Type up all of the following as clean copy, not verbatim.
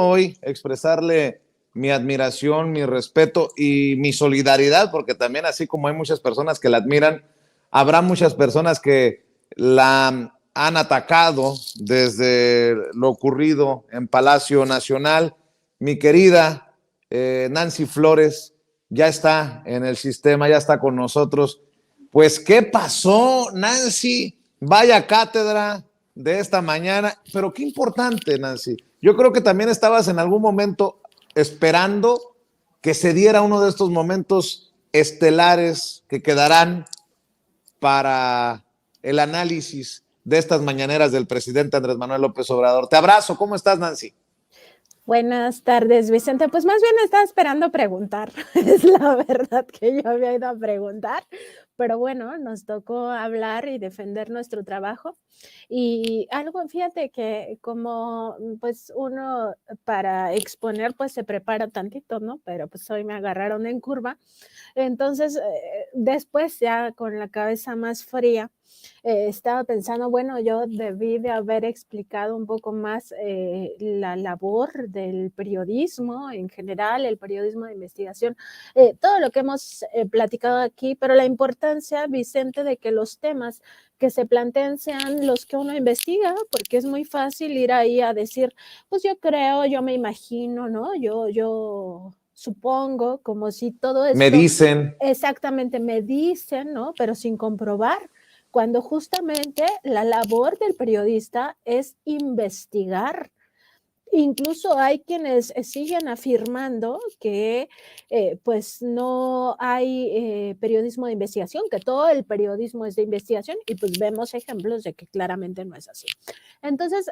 hoy expresarle mi admiración, mi respeto y mi solidaridad, porque también así como hay muchas personas que la admiran, habrá muchas personas que la han atacado desde lo ocurrido en Palacio Nacional. Mi querida Nancy Flores ya está en el sistema, ya está con nosotros. Pues, ¿qué pasó, Nancy? Vaya cátedra de esta mañana, pero qué importante, Nancy. Yo creo que también estabas en algún momento esperando que se diera uno de estos momentos estelares que quedarán para el análisis de estas mañaneras del presidente Andrés Manuel López Obrador. Te abrazo, ¿cómo estás, Nancy? Buenas tardes, Vicente. Pues más bien estaba esperando preguntar. Es la verdad que yo había ido a preguntar, pero bueno, nos tocó hablar y defender nuestro trabajo. Y algo, fíjate que como pues uno para exponer pues se prepara tantito, ¿no? Pero pues hoy me agarraron en curva. Entonces, después ya con la cabeza más fría, estaba pensando, bueno, yo debí de haber explicado un poco más la labor del periodismo en general, el periodismo de investigación, todo lo que hemos platicado aquí, pero la importancia, Vicente, de que los temas que se planteen sean los que uno investiga, porque es muy fácil ir ahí a decir, pues yo creo, yo me imagino, ¿no? Yo supongo, como si todo Me esto dicen. exactamente me dicen, ¿no? Pero sin comprobar, cuando justamente la labor del periodista es investigar. Incluso hay quienes siguen afirmando que pues no hay periodismo de investigación, que todo el periodismo es de investigación y pues vemos ejemplos de que claramente no es así. Entonces,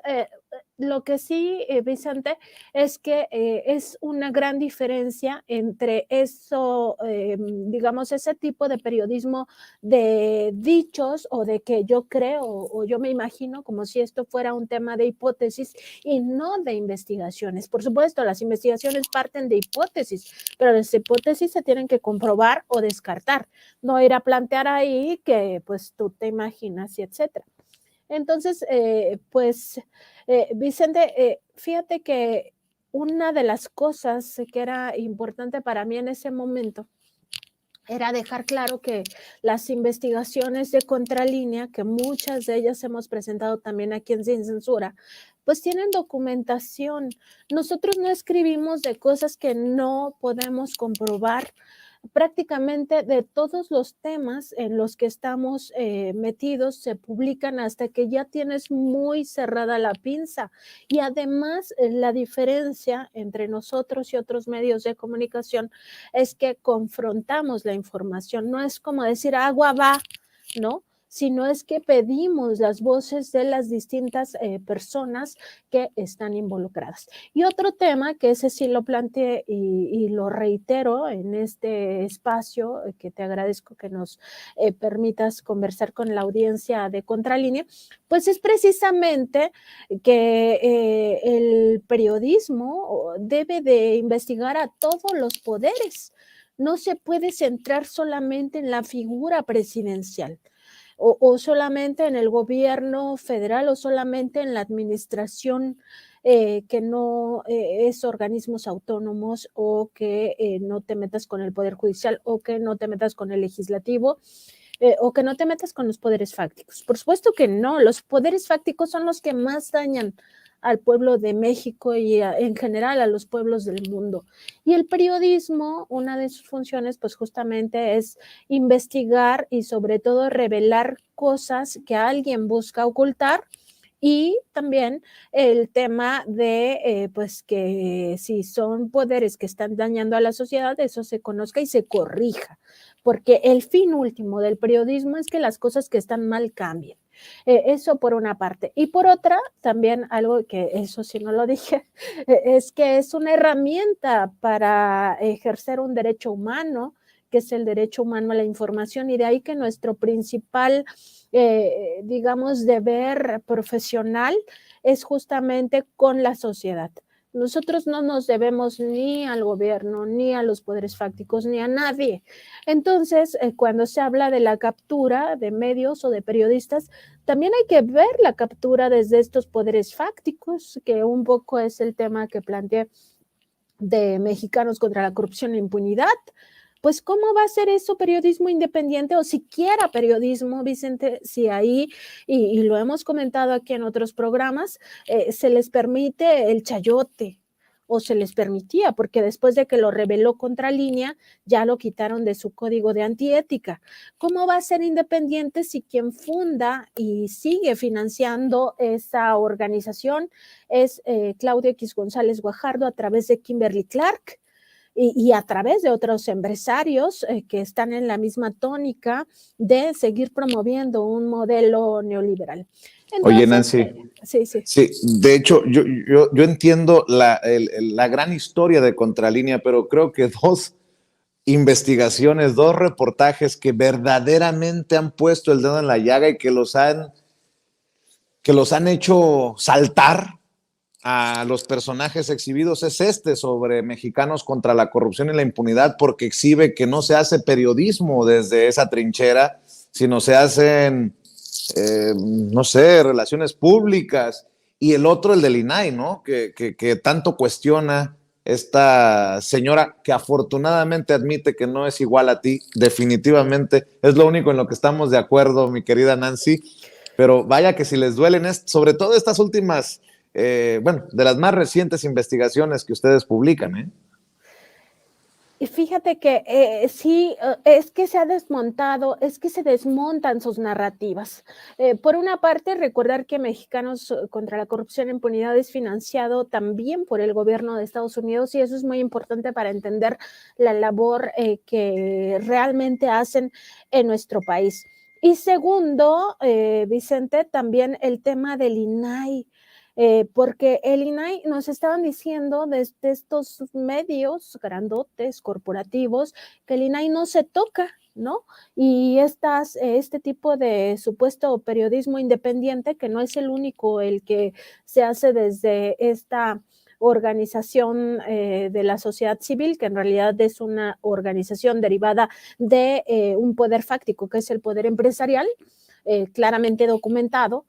lo que sí, Vicente, es que es una gran diferencia entre eso, digamos, ese tipo de periodismo de dichos o de que yo creo o yo me imagino como si esto fuera un tema de hipótesis y no de investigaciones. Por supuesto, las investigaciones parten de hipótesis, pero las hipótesis se tienen que comprobar o descartar, no ir a plantear ahí que pues tú te imaginas y etcétera. Entonces, Vicente, fíjate que una de las cosas que era importante para mí en ese momento era dejar claro que las investigaciones de Contralínea, que muchas de ellas hemos presentado también aquí en Sin Censura, pues tienen documentación. Nosotros no escribimos de cosas que no podemos comprobar. Prácticamente de todos los temas en los que estamos metidos se publican hasta que ya tienes muy cerrada la pinza. Y además la diferencia entre nosotros y otros medios de comunicación es que confrontamos la información. No es como decir agua va, ¿no? Sino es que pedimos las voces de las distintas personas que están involucradas. Y otro tema, que ese sí lo planteé y lo reitero en este espacio, que te agradezco que nos permitas conversar con la audiencia de Contralínea, pues es precisamente que el periodismo debe de investigar a todos los poderes. No se puede centrar solamente en la figura presidencial o solamente en el gobierno federal o solamente en la administración que no es organismos autónomos o que no te metas con el Poder Judicial o que no te metas con el legislativo. O que no te metas con los poderes fácticos. Por supuesto que no, los poderes fácticos son los que más dañan al pueblo de México y en general a los pueblos del mundo. Y el periodismo, una de sus funciones, pues justamente es investigar y sobre todo revelar cosas que alguien busca ocultar. Y también el tema de, pues, que si son poderes que están dañando a la sociedad, eso se conozca y se corrija, porque el fin último del periodismo es que las cosas que están mal cambien. Eso por una parte. Y por otra, también algo que eso sí no lo dije, es que es una herramienta para ejercer un derecho humano, que es el derecho humano a la información, y de ahí que nuestro principal, digamos, deber profesional es justamente con la sociedad. Nosotros no nos debemos ni al gobierno, ni a los poderes fácticos, ni a nadie. Entonces, cuando se habla de la captura de medios o de periodistas, también hay que ver la captura desde estos poderes fácticos, que un poco es el tema que planteé de Mexicanos contra la Corrupción e la Impunidad. Pues, ¿cómo va a ser eso periodismo independiente o siquiera periodismo, Vicente? Si ahí, y lo hemos comentado aquí en otros programas, se les permite el chayote, o se les permitía, porque después de que lo reveló Contralínea, ya lo quitaron de su código de antiética. ¿Cómo va a ser independiente si quien funda y sigue financiando esa organización es Claudio X González Guajardo a través de Kimberly Clark? Y a través de otros empresarios que están en la misma tónica de seguir promoviendo un modelo neoliberal. Oye, Entonces, Nancy, sí, sí. sí, de hecho, yo entiendo la gran historia de Contralínea, pero creo que dos investigaciones, dos reportajes que verdaderamente han puesto el dedo en la llaga y que los han hecho saltar a los personajes exhibidos es este sobre Mexicanos contra la Corrupción y la Impunidad, porque exhibe que no se hace periodismo desde esa trinchera, sino se hacen, no sé, relaciones públicas. Y el otro, el del INAI, ¿no? Que tanto cuestiona esta señora que afortunadamente admite que no es igual a ti, definitivamente. Es lo único en lo que estamos de acuerdo, mi querida Nancy. Pero vaya que si les duelen, sobre todo estas últimas, bueno, de las más recientes investigaciones que ustedes publican, ¿eh? Y fíjate que sí, es que se ha desmontado, es que se desmontan sus narrativas. Por una parte, recordar que Mexicanos contra la Corrupción e Impunidad es financiado también por el gobierno de Estados Unidos y eso es muy importante para entender la labor que realmente hacen en nuestro país. Y segundo, Vicente, también el tema del INAI. Porque el INAI nos estaban diciendo desde estos medios grandotes, corporativos, que el INAI no se toca, ¿no? Y este tipo de supuesto periodismo independiente, que no es el único el que se hace desde esta organización de la sociedad civil, que en realidad es una organización derivada de un poder fáctico, que es el poder empresarial, claramente documentado,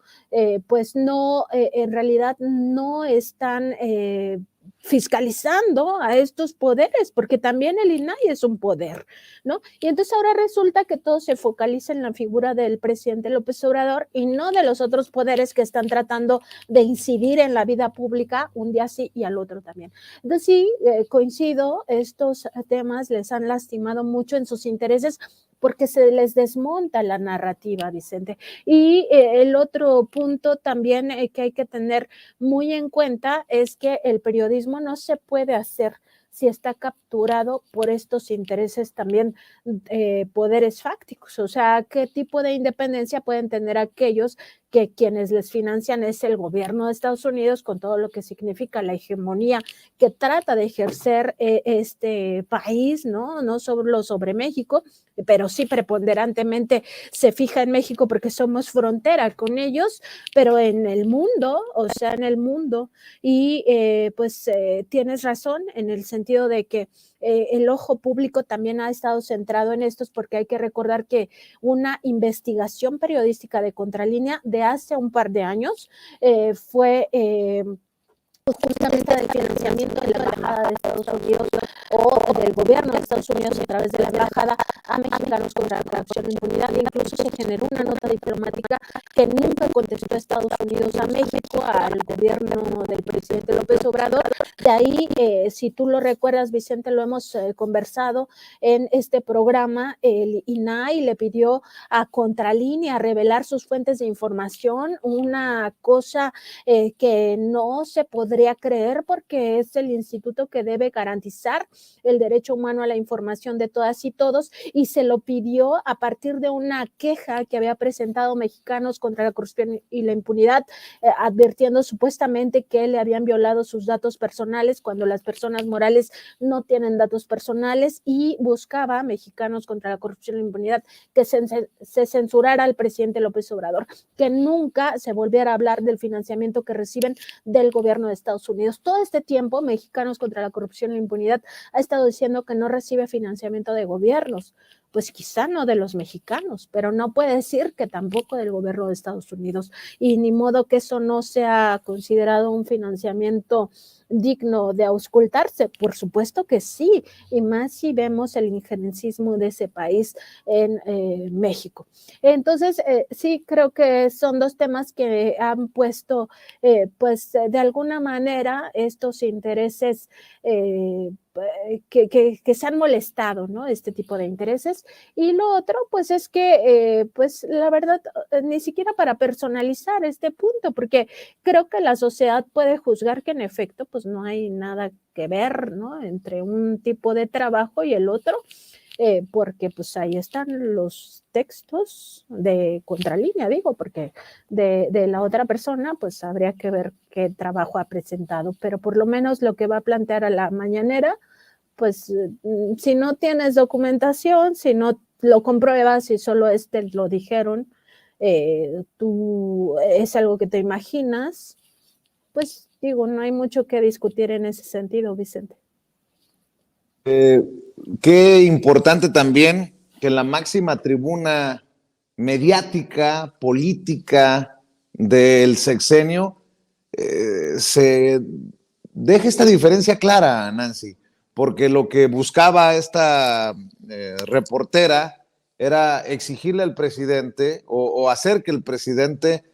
pues no, en realidad no están fiscalizando a estos poderes, porque también el INAI es un poder, ¿no? Y entonces ahora resulta que todo se focaliza en la figura del presidente López Obrador y no de los otros poderes que están tratando de incidir en la vida pública un día sí y al otro también. Entonces sí, coincido, estos temas les han lastimado mucho en sus intereses porque se les desmonta la narrativa, Vicente. Y el otro punto también que hay que tener muy en cuenta es que el periodismo no se puede hacer si está capturado por estos intereses también poderes fácticos. O sea, ¿qué tipo de independencia pueden tener aquellos que quienes les financian es el gobierno de Estados Unidos con todo lo que significa la hegemonía que trata de ejercer este país, ¿no? No solo sobre México, pero sí preponderantemente se fija en México porque somos frontera con ellos, pero en el mundo, o sea, en el mundo, y pues tienes razón en el sentido de que el ojo público también ha estado centrado en estos porque hay que recordar que una investigación periodística de Contralínea de hace un par de años fue justamente del financiamiento de la Embajada de Estados Unidos o del gobierno de Estados Unidos a través de la Embajada a Mexicanos contra la Corrupción e Impunidad. E incluso se generó una nota diplomática que nunca contestó a Estados Unidos a México, al gobierno del presidente López Obrador. De ahí, si tú lo recuerdas, Vicente, lo hemos conversado en este programa, el INAI le pidió a Contralínea revelar sus fuentes de información, una cosa que no se podría creer porque es el instituto que debe garantizar el derecho humano a la información de todas y todos, y se lo pidió a partir de una queja que había presentado Mexicanos contra la Corrupción y la Impunidad, advirtiendo supuestamente que le habían violado sus datos personales cuando las personas morales no tienen datos personales, y buscaba Mexicanos contra la Corrupción y la Impunidad que se censurara al presidente López Obrador, que nunca se volviera a hablar del financiamiento que reciben del gobierno de Estados Unidos. Todo este tiempo, Mexicanos contra la Corrupción y la Impunidad ha estado diciendo que no recibe financiamiento de gobiernos. Pues quizá no de los mexicanos, pero no puede decir que tampoco del gobierno de Estados Unidos. Y ni modo que eso no sea considerado un financiamiento digno de auscultarse. Por supuesto que sí, y más si vemos el injerencismo de ese país en México. Entonces, sí, creo que son dos temas que han puesto, pues, de alguna manera estos intereses que se han molestado, ¿no? Este tipo de intereses. Y lo otro, pues, es que, pues, la verdad, ni siquiera para personalizar este punto, porque creo que la sociedad puede juzgar que en efecto, pues, no hay nada que ver, ¿no? Entre un tipo de trabajo y el otro, porque pues ahí están los textos de contralínea, digo, porque de la otra persona, pues habría que ver qué trabajo ha presentado, pero por lo menos lo que va a plantear a la mañanera, pues si no tienes documentación, si no lo compruebas, si solo lo dijeron, tú es algo que te imaginas, pues digo, no hay mucho que discutir en ese sentido, Vicente. Qué importante también que la máxima tribuna mediática, política del sexenio se deje esta diferencia clara, Nancy, porque lo que buscaba esta reportera era exigirle al presidente o hacer que el presidente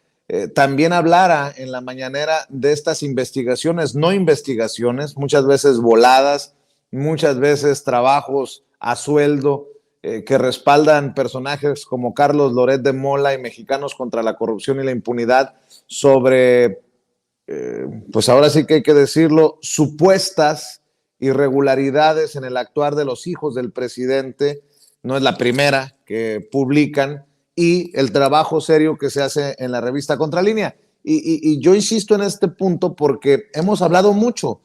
también hablara en la mañanera de estas investigaciones, no investigaciones, muchas veces voladas, muchas veces trabajos a sueldo que respaldan personajes como Carlos Loret de Mola y Mexicanos contra la Corrupción y la Impunidad sobre, pues ahora sí que hay que decirlo, supuestas irregularidades en el actuar de los hijos del presidente. No es la primera que publican, y el trabajo serio que se hace en la revista Contralínea. Y yo insisto en este punto porque hemos hablado mucho,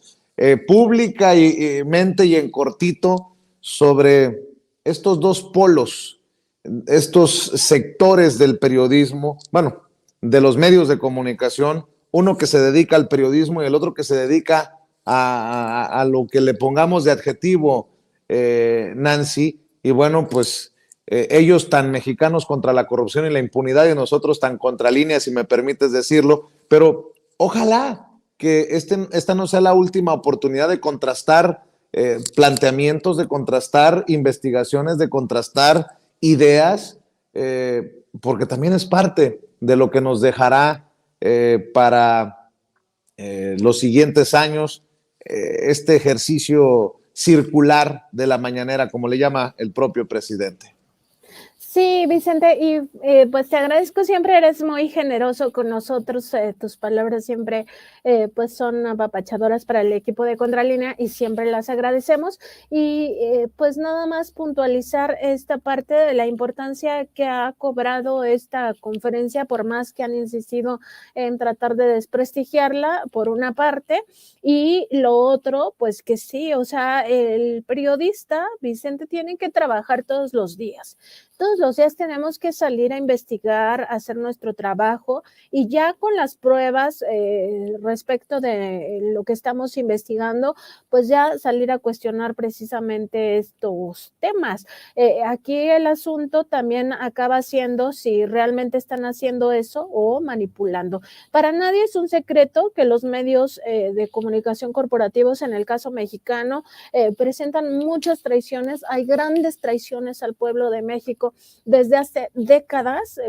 públicamente y en cortito, sobre estos dos polos, estos sectores del periodismo, bueno, de los medios de comunicación, uno que se dedica al periodismo y el otro que se dedica a lo que le pongamos de adjetivo, Nancy, y bueno, pues ellos tan mexicanos contra la corrupción y la impunidad y nosotros tan contralínea, si me permites decirlo, pero ojalá que esta no sea la última oportunidad de contrastar planteamientos, de contrastar investigaciones, de contrastar ideas, porque también es parte de lo que nos dejará para los siguientes años este ejercicio circular de la mañanera, como le llama el propio presidente. Sí, Vicente, y pues te agradezco, siempre eres muy generoso con nosotros, tus palabras siempre pues son apapachadoras para el equipo de Contralínea y siempre las agradecemos, y pues nada más puntualizar esta parte de la importancia que ha cobrado esta conferencia, por más que han insistido en tratar de desprestigiarla por una parte, y lo otro, pues que sí, o sea, el periodista, Vicente, tiene que trabajar todos los días. Todos los días tenemos que salir a investigar, hacer nuestro trabajo, y ya con las pruebas respecto de lo que estamos investigando, pues ya salir a cuestionar precisamente estos temas. Aquí el asunto también acaba siendo si realmente están haciendo eso o manipulando. Para nadie es un secreto que los medios de comunicación corporativos, en el caso mexicano, presentan muchas traiciones. Hay grandes traiciones al pueblo de México desde hace décadas,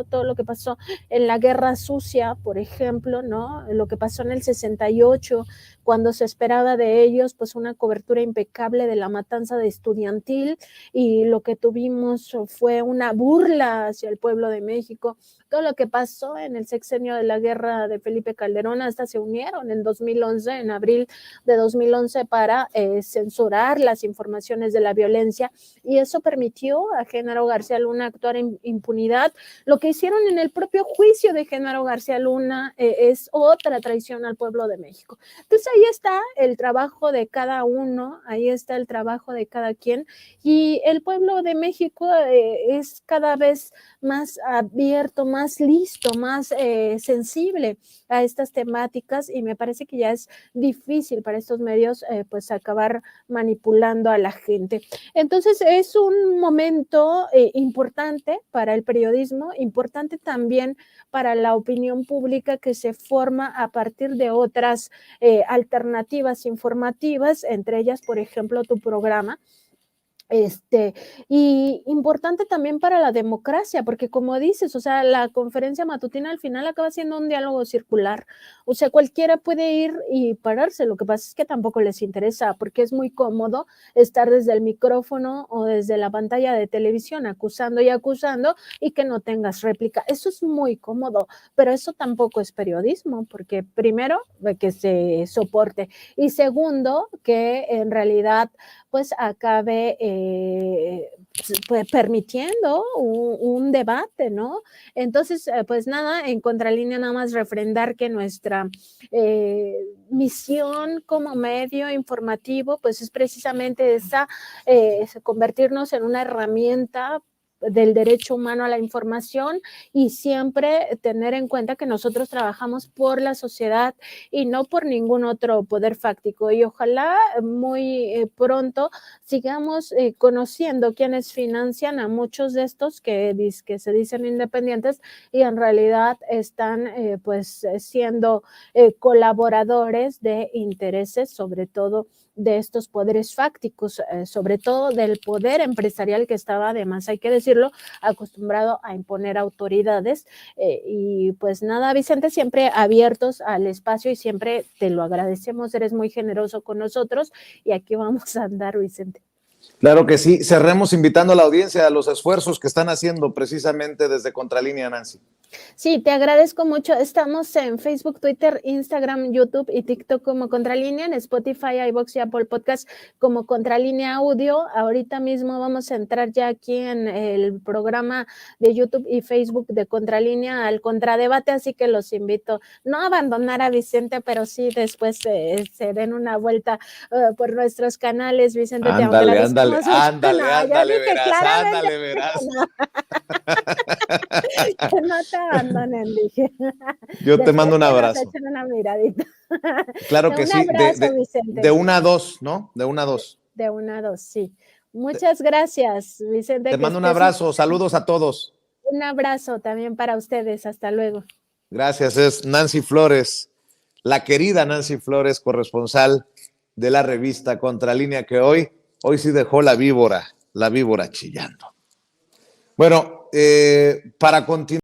todo lo que pasó en la Guerra Sucia, por ejemplo, ¿no? Lo que pasó en el 68, cuando se esperaba de ellos pues una cobertura impecable de la matanza de estudiantil, y lo que tuvimos fue una burla hacia el pueblo de México. Todo lo que pasó en el sexenio de la guerra de Felipe Calderón, hasta se unieron en 2011, en abril de 2011, para censurar las informaciones de la violencia, y eso permitió a Genaro García Luna actuar en impunidad. Lo que hicieron en el propio juicio de Genaro García Luna es otra traición al pueblo de México. Entonces ahí está el trabajo de cada uno, ahí está el trabajo de cada quien, y el pueblo de México es cada vez más abierto, más listo, más sensible a estas temáticas, y me parece que ya es difícil para estos medios pues acabar manipulando a la gente. Entonces es un momento importante para el periodismo, importante también para la opinión pública que se forma a partir de otras alternativas informativas, entre ellas, por ejemplo, tu programa. Y importante también para la democracia, porque como dices, o sea, la conferencia matutina al final acaba siendo un diálogo circular, o sea, cualquiera puede ir y pararse, lo que pasa es que tampoco les interesa, porque es muy cómodo estar desde el micrófono o desde la pantalla de televisión acusando y que no tengas réplica, eso es muy cómodo, pero eso tampoco es periodismo, porque primero, que se soporte, y segundo, que en realidad pues acabe pues, permitiendo un debate, ¿no? Entonces, pues nada, en Contralínea nada más refrendar que nuestra misión como medio informativo, pues es precisamente esa, convertirnos en una herramienta del derecho humano a la información, y siempre tener en cuenta que nosotros trabajamos por la sociedad y no por ningún otro poder fáctico, y ojalá muy pronto sigamos conociendo quiénes financian a muchos de estos que se dicen independientes y en realidad están pues siendo colaboradores de intereses, sobre todo de estos poderes fácticos, sobre todo del poder empresarial que estaba, además hay que decirlo, acostumbrado a imponer autoridades. Y pues nada, Vicente, siempre abiertos al espacio y siempre te lo agradecemos, eres muy generoso con nosotros y aquí vamos a andar, Vicente. Claro que sí. Cerremos invitando a la audiencia a los esfuerzos que están haciendo precisamente desde Contralínea, Nancy. Sí, te agradezco mucho. Estamos en Facebook, Twitter, Instagram, YouTube y TikTok como Contralínea, en Spotify, iVoox y Apple Podcast como Contralínea Audio. Ahorita mismo vamos a entrar ya aquí en el programa de YouTube y Facebook de Contralínea al Contradebate, así que los invito no a abandonar a Vicente, pero sí después se den una vuelta por nuestros canales. Vicente, te Ándale, agradecemos mucho. ándale, verás, Claramente ándale, verás. que no te abandonen, dije. Yo te Después mando un que nos abrazo. echen una miradita. Claro que Un sí, abrazo, Vicente. de 1 a 2, ¿no? De 1 a 2. De 1 a 2, sí. Muchas gracias, Vicente. Te Que mando un estés abrazo, saludos a todos. un abrazo también para ustedes. Hasta luego. Gracias, es Nancy Flores, la querida Nancy Flores, corresponsal de la revista Contralínea, que hoy sí dejó la víbora chillando. Bueno, para continuar.